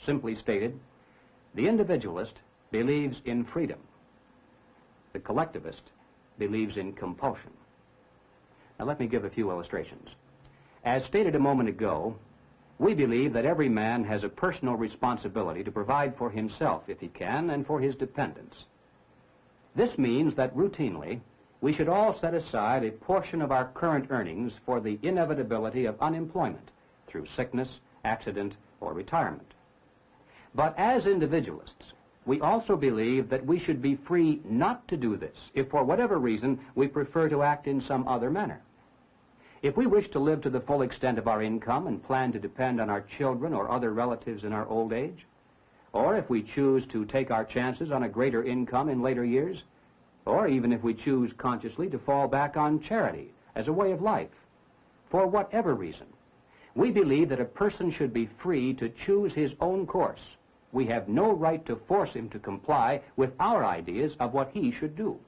Simply stated, the individualist believes in freedom. The collectivist believes in compulsion. Now let me give a few illustrations. As stated a moment ago, we believe that every man has a personal responsibility to provide for himself if he can and for his dependents. This means that routinely we should all set aside a portion of our current earnings for the inevitability of unemployment through sickness, accident, or retirement. But as individualists, we also believe that we should be free not to do this if for whatever reason we prefer to act in some other manner. If we wish to live to the full extent of our income and plan to depend on our children or other relatives in our old age, or if we choose to take our chances on a greater income in later years, or even if we choose consciously to fall back on charity as a way of life, for whatever reason, we believe that a person should be free to choose his own course. We have no right to force him to comply with our ideas of what he should do.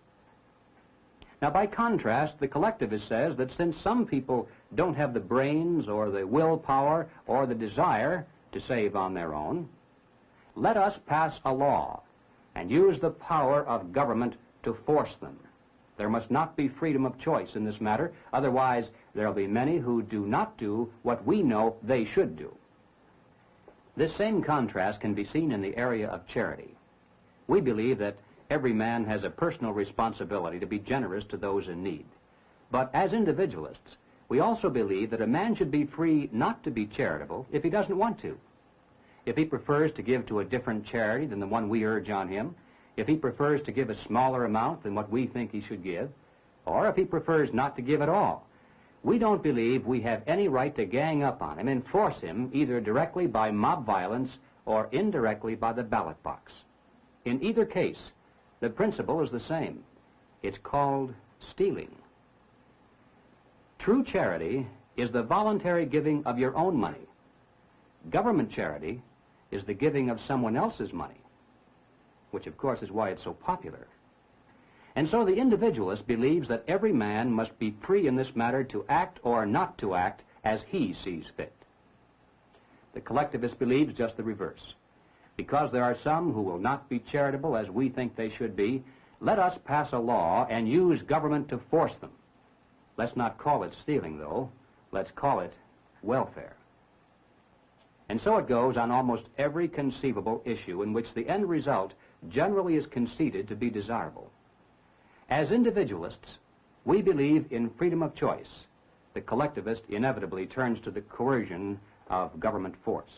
Now, by contrast, the collectivist says that since some people don't have the brains or the willpower or the desire to save on their own, let us pass a law and use the power of government to force them. There must not be freedom of choice in this matter, otherwise there will be many who do not do what we know they should do. This same contrast can be seen in the area of charity. We believe that every man has a personal responsibility to be generous to those in need. But as individualists, we also believe that a man should be free not to be charitable if he doesn't want to. If he prefers to give to a different charity than the one we urge on him, if he prefers to give a smaller amount than what we think he should give, or if he prefers not to give at all, we don't believe we have any right to gang up on him and force him either directly by mob violence or indirectly by the ballot box. In either case, the principle is the same. It's called stealing. True charity is the voluntary giving of your own money. Government charity is the giving of someone else's money, which of course is why it's so popular. And so the individualist believes that every man must be free in this matter to act or not to act as he sees fit. The collectivist believes just the reverse. Because there are some who will not be charitable as we think they should be, let us pass a law and use government to force them. Let's not call it stealing, though. Let's call it welfare. And so it goes on almost every conceivable issue in which the end result generally is conceded to be desirable. As individualists, we believe in freedom of choice. The collectivist inevitably turns to the coercion of government force.